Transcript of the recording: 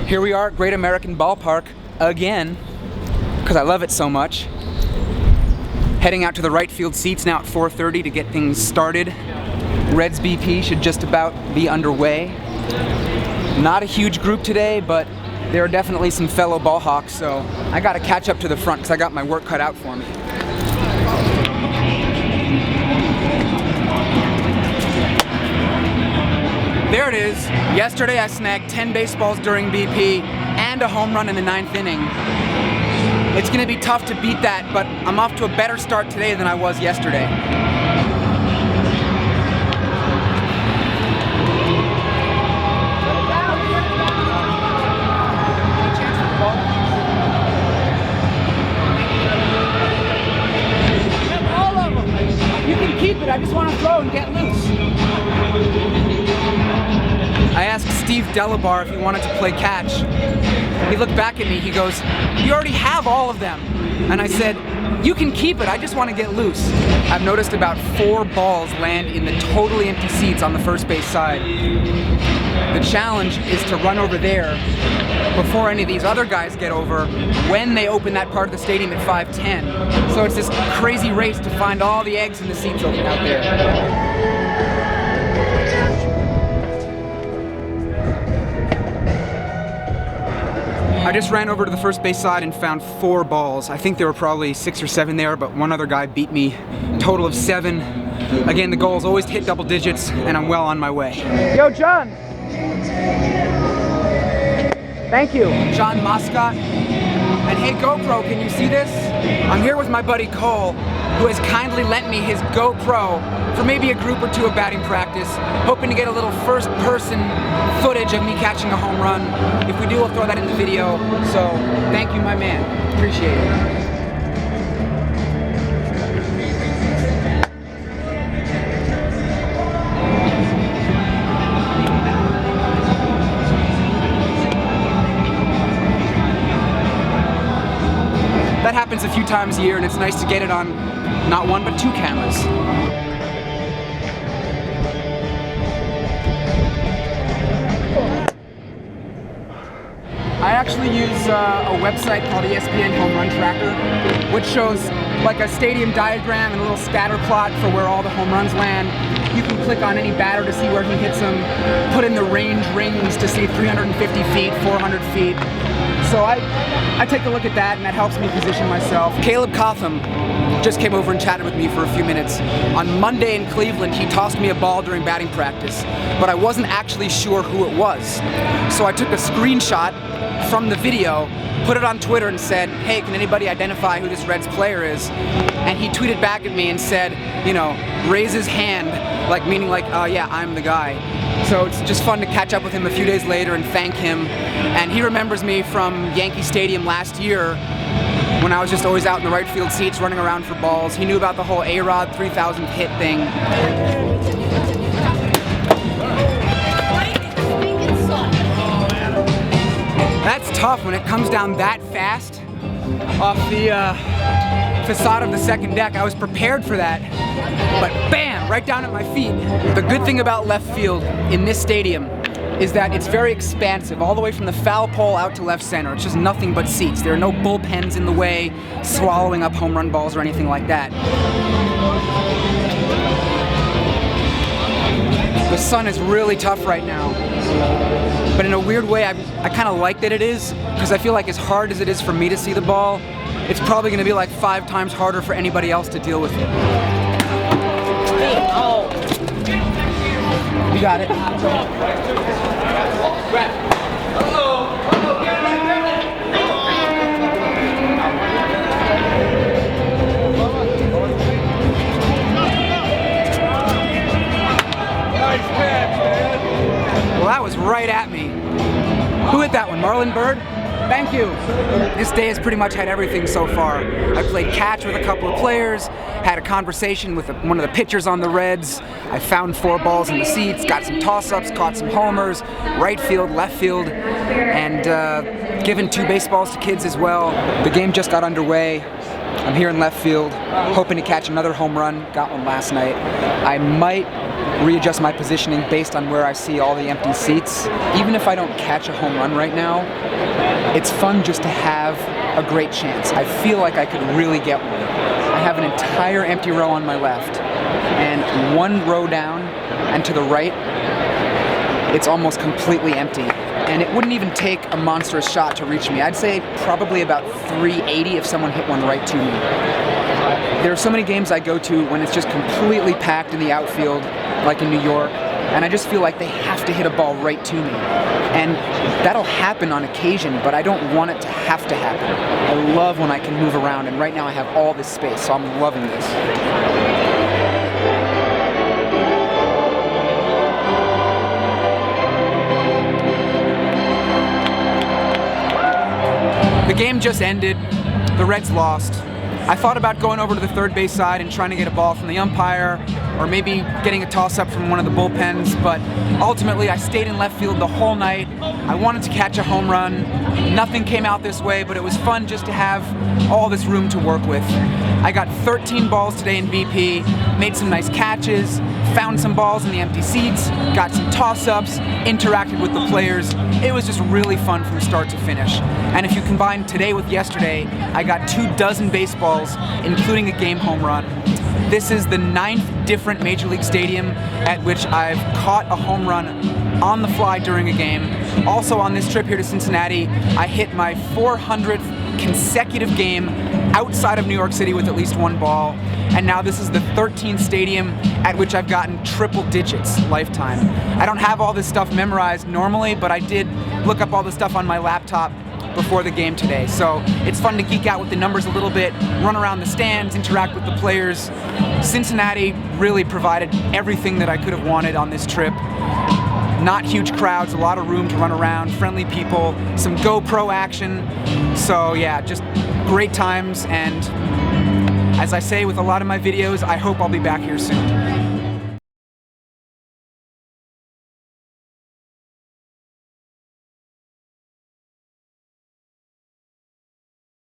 Here we are at Great American Ballpark again, because I love it so much. Heading out to the right field seats now at 4:30 to get things started. Reds BP should just about be underway. Not a huge group today, but there are definitely some fellow ball hawks, so I gotta catch up to the front because I got my work cut out for me. There it is. Yesterday I snagged 10 baseballs during BP and a home run in the 9th inning. It's gonna be tough to beat that, but I'm off to a better start today than I was yesterday. All of them. You can keep it, I just want to throw and get loose. I asked Steve Delabar if he wanted to play catch. He looked back at me, he goes, "You already have all of them." And I said, "You can keep it, I just want to get loose." I've noticed about 4 balls land in the totally empty seats on the first base side. The challenge is to run over there before any of these other guys get over when they open that part of the stadium at 5:10. So it's this crazy race to find all the eggs in the seats out there. I just ran over to the first base side and found 4 balls. I think there were probably 6 or 7 there, but one other guy beat me. Total of 7. Again, the goal is always to hit double digits, and I'm well on my way. Yo, John! Thank you. John Moscott. And hey, GoPro, can you see this? I'm here with my buddy Cole, who has kindly lent me his GoPro for maybe a group or 2 of batting practice, hoping to get a little first-person footage of me catching a home run. If we do, we'll throw that in the video. So, thank you, my man. Appreciate it. That happens a few times a year, and it's nice to get it on not 1 but 2 cameras. I actually use a website called ESPN Home Run Tracker, which shows like a stadium diagram and a little scatter plot for where all the home runs land. You can click on any batter to see where he hits them, put in the range rings to see 350 feet, 400 feet. So I take a look at that, and that helps me position myself. Caleb Cotham just came over and chatted with me for a few minutes. On Monday in Cleveland, he tossed me a ball during batting practice, but I wasn't actually sure who it was. So I took a screenshot from the video, put it on Twitter and said, "Hey, can anybody identify who this Reds player is?" And he tweeted back at me and said, you know, raise his hand, like meaning like, yeah, I'm the guy. So it's just fun to catch up with him a few days later and thank him. And he remembers me from Yankee Stadium last year when I was just always out in the right field seats running around for balls. He knew about the whole A-Rod 3,000th hit thing. That's tough when it comes down that fast off the facade of the second deck. I was prepared for that, but bam, right down at my feet. The good thing about left field in this stadium is that it's very expansive, all the way from the foul pole out to left center. It's just nothing but seats. There are no bullpens in the way, swallowing up home run balls or anything like that. The sun is really tough right now, but in a weird way, I kind of like that it is, because I feel like as hard as it is for me to see the ball, it's probably going to be like 5 times harder for anybody else to deal with it. Oh. You got it. Well, that was right at me. Who hit that one? Marlon Bird? Thank you. This day has pretty much had everything so far. I played catch with a couple of players, had a conversation with one of the pitchers on the Reds. I found 4 balls in the seats, got some toss-ups, caught some homers, right field, left field, and given 2 baseballs to kids as well. The game just got underway. I'm here in left field, hoping to catch another home run. Got one last night. I might readjust my positioning based on where I see all the empty seats. Even if I don't catch a home run right now, it's fun just to have a great chance. I feel like I could really get one. I have an entire empty row on my left, and one row down and to the right, it's almost completely empty. And it wouldn't even take a monstrous shot to reach me. I'd say probably about 380 if someone hit one right to me. There are so many games I go to when it's just completely packed in the outfield, like in New York, and I just feel like they have to hit a ball right to me. And that'll happen on occasion, but I don't want it to have to happen. I love when I can move around, and right now I have all this space, so I'm loving this. The game just ended. The Reds lost. I thought about going over to the third base side and trying to get a ball from the umpire, or maybe getting a toss-up from one of the bullpens, but ultimately I stayed in left field the whole night. I wanted to catch a home run. Nothing came out this way, but it was fun just to have all this room to work with. I got 13 balls today in BP, made some nice catches, found some balls in the empty seats, got some toss-ups, interacted with the players. It was just really fun from start to finish. And if you combine today with yesterday, I got 24 baseballs, including a game home run. This is the 9th different Major League Stadium at which I've caught a home run on the fly during a game. Also on this trip here to Cincinnati, I hit my 400th consecutive game outside of New York City with at least one ball. And now this is the 13th stadium at which I've gotten triple digits lifetime. I don't have all this stuff memorized normally, but I did look up all the stuff on my laptop before the game today. So it's fun to geek out with the numbers a little bit, run around the stands, interact with the players. Cincinnati really provided everything that I could have wanted on this trip. Not huge crowds, a lot of room to run around, friendly people, some GoPro action. So yeah, just great times, and as I say with a lot of my videos, I hope I'll be back here soon.